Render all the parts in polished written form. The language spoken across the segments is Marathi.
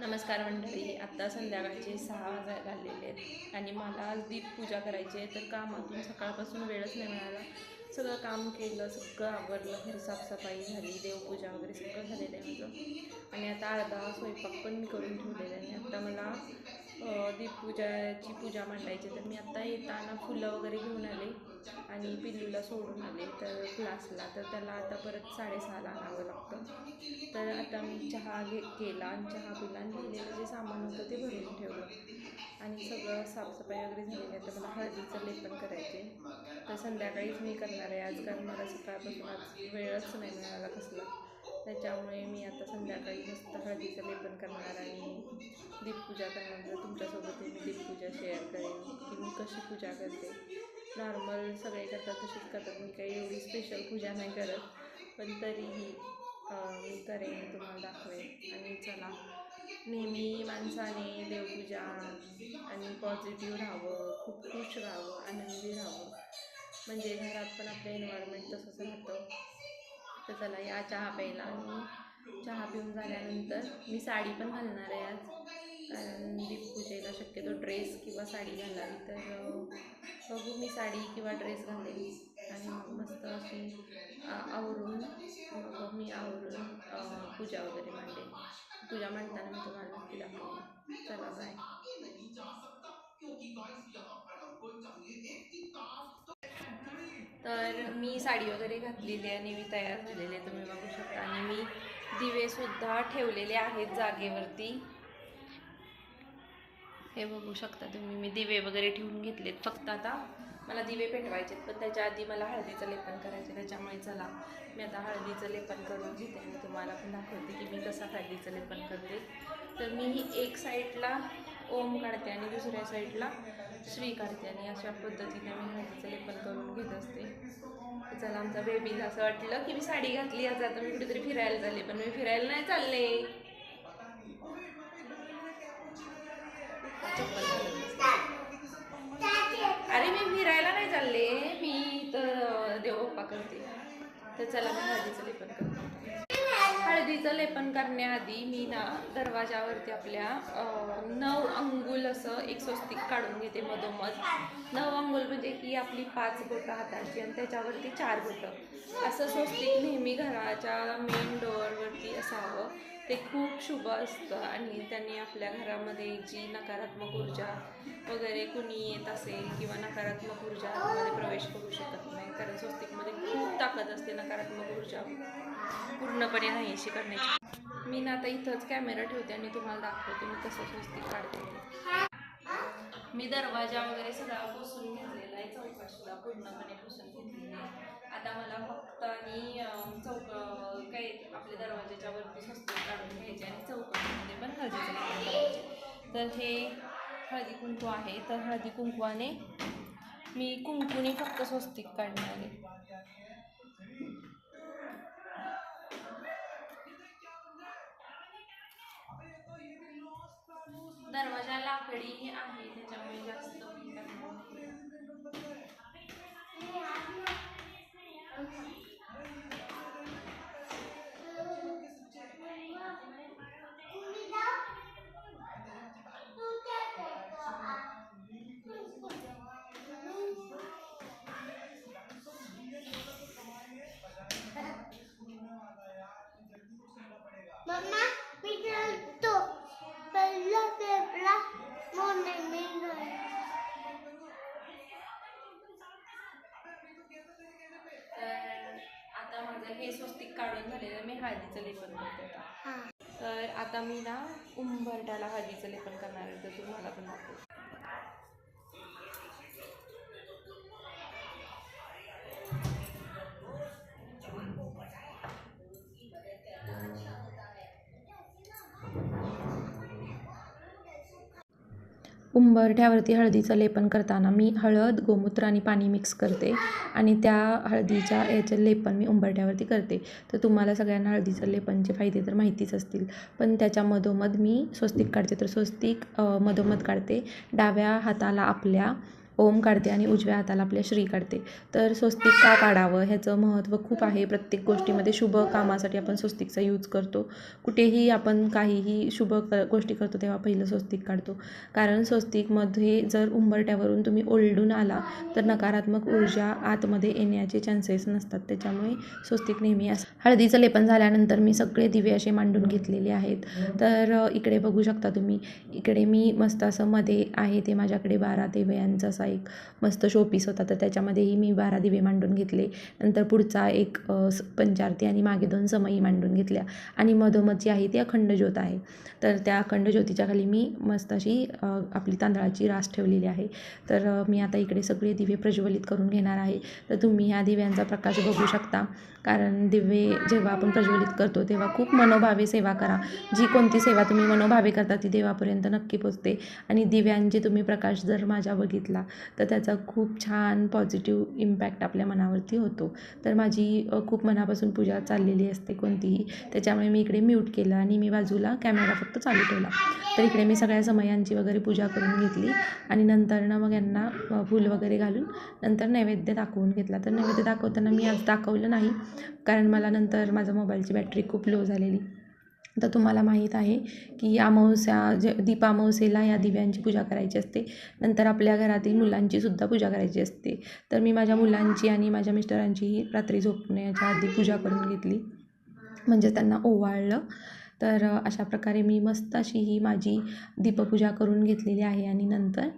नमस्कार मंडळी. आत्ता संध्याकाळचे 6 झालेले आहेत आणि मला आज दीपपूजा करायची आहे. तर कामातून सकाळपासून वेळच नाही मिळाला. सगळं काम केलं, सगळं आवरलं, घर साफसफाई झाली, देवपूजा वगैरे सगळं झालेलं आहे माझं. आणि आता अर्धा स्वयंपाक पण मी करून ठेवलेला आहे. आणि आत्ता मला दीपपूजाची पूजा मांडायची. तर मी आत्ता येताना फुलं वगैरे घेऊन आले आणि पिल्लूला सोडून आले तर क्लासला. तर त्याला आता परत 6:30ला आणावं लागतं. तर आता मी चहा केला आणि चहा पिला आणि लिहिलेलं जे सामान होतं ते भरून ठेवलं आणि सगळं साफसफाई वगैरे झालेली आहे. तर मला हळदीचं लेपन करायचे. तर संध्याकाळीच मी करणार आहे आज, कारण मला सकाळपासून आज वेळच नाही मिळाला कसला. त्याच्यामुळे मी आता संध्याकाळी मस्त हळदीचं लेपन करणार आणि दीपपूजा करणार. तर तुमच्यासोबत मी दीपपूजा शेअर करेन की मी कशी पूजा करते. नॉर्मल सगळे करतात तशीच करतात, मी काही एवढी स्पेशल पूजा नाही करत, पण तरीही मी करेन, तुम्हाला दाखवेन. आणि चला, नेहमी माणसाने देवपूजा आणि पॉझिटिव्ह राहावं, खूप खुश राहावं, आनंदी राहावं, म्हणजे घरात पण आपलं एन्व्हायरमेंट तसंच राहतं. तर चला या चहा प्यायला. आणि चहा पिऊन झाल्यानंतर मी साडी पण घालणार आहे आज, कारण दीपपूजेला शक्यतो ड्रेस किंवा साडी घालावी. तर बघू, मी साडी किंवा ड्रेस घालेन आणि मग मस्त अशी आवरून मग मी आवरून पूजा वगैरे मांडेन. पूजा मांडताना मी तुम्हाला नक्की दाखवेन. चला बाय. तर मी साडी वगैरे घातलेली आहे आणि मी तयार झालेले तुम्ही बघू शकता. आणि मी दिवेसुद्धा ठेवलेले आहेत जागेवरती, हे बघू शकता तुम्ही. मी दिवे वगैरे ठेवून घेतलेत. फक्त आता मला दिवे पेटवायचे, पण त्याच्या आधी मला हळदीचं लेपन करायचे. त्याच्यामुळे चला मी आता हळदीचं लेपन करून घेते. मी तुम्हाला पण दाखवते की मी कसं हळदीचं लेपन करते. तर मी एक साईडला ओम काढते आणि दुसऱ्या साईडला श्री काढते आणि अशा पद्धतीने मी हळदीचं लेपन करून घेत असते. चला, आमचा बेबीला असं वाटलं की मी साडी घातली, आज आता मी कुठेतरी फिरायला चालले, पण मी फिरायला नाही चालले. अरे मी फिरायला नाही चालले, मी तर देवबाप्पा करते. तर चला मी हळदीचं लेपन करते. हळदीचं लेपन करण्याआधी मी ना दरवाजावरती आपल्या 9 अंगुल असं एक स्वस्तिक काढून घेते मधोमध. 9 अंगुल म्हणजे की आपली 5 बोटं हाताची आणि त्याच्यावरती 4 बोटं असं स्वस्तिक नेहमी घराच्या मेन डोअरवरती असावं. ते खूप शुभ असतं आणि त्यांनी आपल्या घरामध्ये जी नकारात्मक ऊर्जा वगैरे कुणी येत असेल किंवा नकारात्मक ऊर्जा आतमध्ये प्रवेश करू शकत नाही, कारण स्वस्तिकमध्ये खूप ताकद असते नकारात्मक ऊर्जा पूर्णपणे नाहीशी करण्याची. मी ना आता इथंच कॅमेरा ठेवते आणि तुम्हाला दाखवते मी कसं स्वस्तिक काढते. मी दरवाजा वगैरे सगळा पुसून घेतलेला आहे, चौकशीला पूर्णपणे पुसून घेतलेली आहे. आता मला फक्त आणि काही आपल्या दरवाजाच्या वरती स्वस्तिक काढून घ्यायचे आणि चौकशीमध्ये पण हळदीचं लेपन करायचे. तर हे हळदी कुंकू आहे, तर हळदी कुंकवाने मी कुंकुनी फक्त स्वस्तिक काढणार आहे. दरवाजा लाकडी आहे त्याच्यामुळे जास्त मम्मा मी चलतो पहिला पेपला मोने मी आता माझं हे स्वस्तिक काढून झालेलं, मी हळदीचं लेपन करते आता. तर आता मी ना उंबरठ्याला हळदीचं लेपन करणार आहे, तर तुम्हाला पण दाखवते. उंबरठ्यावरती हळदीचं लेपन करताना मी हळद, गोमूत्र आणि पाणी मिक्स करते आणि त्या हळदीच्या याचं लेपन मी उंबरठ्यावरती करते. तर तुम्हाला सगळ्यांना हळदीचं लेपनचे फायदे तर माहितीच असतील, पण त्याच्या मधोमध मी स्वस्तिक काढते. तर स्वस्तिक मधोमध काढते. डाव्या हाताला आपल्या ओम काढते आणि उजव्या हाताला आपल्या श्री काढते. तर स्वस्तिक का काढावं ह्याचं महत्त्व खूप आहे. प्रत्येक गोष्टीमध्ये शुभ कामासाठी आपण स्वस्तिकचा यूज करतो. कुठेही आपण काहीही शुभ गोष्टी करतो तेव्हा पहिलं स्वस्तिक काढतो. कारण स्वस्तिकमध्ये जर उंबरठ्यावरून तुम्ही ओरडून आला तर नकारात्मक ऊर्जा आतमध्ये येण्याचे चान्सेस नसतात. त्याच्यामुळे स्वस्तिक नेहमी असतं. हळदीचं लेपन झाल्यानंतर मी सगळे दिवे असे मांडून घेतलेले आहेत. तर इकडे बघू शकता तुम्ही, इकडे मी मस्त असं मध्ये आहे ते माझ्याकडे 12 दिव्यांचा असा एक मस्त शोपीस होता, तर त्याच्यामध्येही मी 12 दिवे मांडून घेतले. नंतर पुढचा एक पंचारती आणि मागे 2 समई मांडून घेतल्या आणि मधोमध जी आहे ती अखंड ज्योत आहे. तर त्या अखंड ज्योतीच्या खाली मी मस्त अशी आपली तांदळाची रास ठेवलेली आहे. तर मी आता इकडे सगळे दिवे प्रज्वलित करून घेणार आहे. तर तुम्ही ह्या दिव्यांचा प्रकाश बघू शकता. कारण दिवे जेव्हा आपण प्रज्वलित करतो तेव्हा खूप मनोभावे सेवा करा. जी कोणती सेवा तुम्ही मनोभावे करता ती देवापर्यंत नक्की पोचते. आणि दिव्यांचे तुम्ही प्रकाश जर माझ्या बघितला तर त्याचा खूप छान पॉझिटिव्ह इम्पॅक्ट आपल्या मनावरती होतो. तर माझी खूप मनापासून पूजा चाललेली असते कोणतीही, त्याच्यामुळे मी इकडे म्यूट केलं आणि मी बाजूला कॅमेरा फक्त चालू ठेवला. तर इकडे मी सगळ्या समयांची वगैरे पूजा करून घेतली आणि नंतर मग यांना फूल वगैरे घालून नंतर नैवेद्य दाखवून घेतला. तर नैवेद्य दाखवताना मी आज दाखवलं नाही कारण मला नंतर माझा मोबाईलची बॅटरी खूप लो झालेली. तर तुम्हाला माहीत आहे की अमावस्या दीपामावस्येला या दिव्यांची पूजा करायची असते. नंतर आपल्या घरातील मुलांचीसुद्धा पूजा करायची असते. तर मी माझ्या मुलांची आणि माझ्या मिस्टरांचीही रात्री झोपण्याच्या आधी पूजा करून घेतली, म्हणजे त्यांना ओवाळलं. तर अशा प्रकारे मी मस्त अशी ही माझी दीपपूजा करून घेतलेली आहे आणि नंतर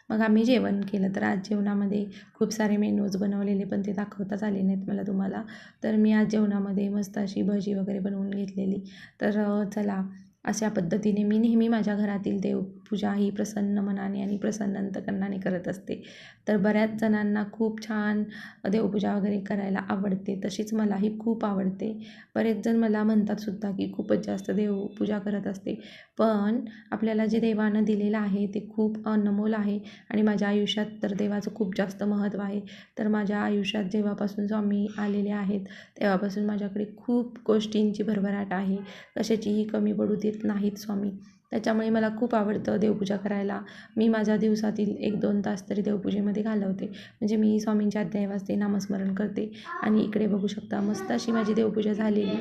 मग आम्ही जेवण केलं. तर आज जेवणामध्ये खूप सारे मेनूज बनवलेले, पण ते दाखवताच आले नाहीत मला तुम्हाला. तर मी आज जेवणामध्ये मस्त अशी भजी वगैरे बनवून घेतलेली. तर चला, अशा पद्धतीने मी नेहमी माझ्या घरातील देवपूजा ही प्रसन्न मनाने आणि प्रसन्न अंतकरणाने करत असते. तर बऱ्याच जणांना खूप छान देवपूजा वगैरे करायला आवडते, तशीच मलाही खूप आवडते. बरेच जण मला म्हणतात सुद्धा की खूपच जास्त देवपूजा करत असते, पण आपल्याला जे देवानं दिलेलं आहे ते खूप अनमोल आहे आणि माझ्या आयुष्यात तर देवाचं खूप जास्त महत्त्व आहे. तर माझ्या आयुष्यात जेव्हापासून स्वामी आलेले आहेत तेव्हापासून माझ्याकडे खूप गोष्टींची भरभराट आहे. कशाचीही कमी पडू देत नाहीत स्वामी. त्याच्यामुळे मला खूप आवडतं देवपूजा करायला. मी माझ्या दिवसातील 1-2 तास तरी देवपूजेमध्ये घालवते. म्हणजे मी स्वामींचे अध्याय वाचते, नामस्मरण करते आणि इकडे बघू शकता मस्त अशी माझी देवपूजा झालेली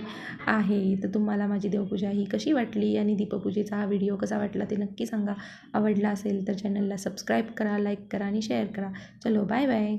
आहे. तर तुम्हाला माझी देवपूजा ही कशी वाटली आणि दीपपूजेचा हा व्हिडिओ कसा वाटला ते नक्की सांगा. आवडला असेल तर चॅनलला सबस्क्राईब करा, लाईक करा आणि शेअर करा. चलो बाय बाय.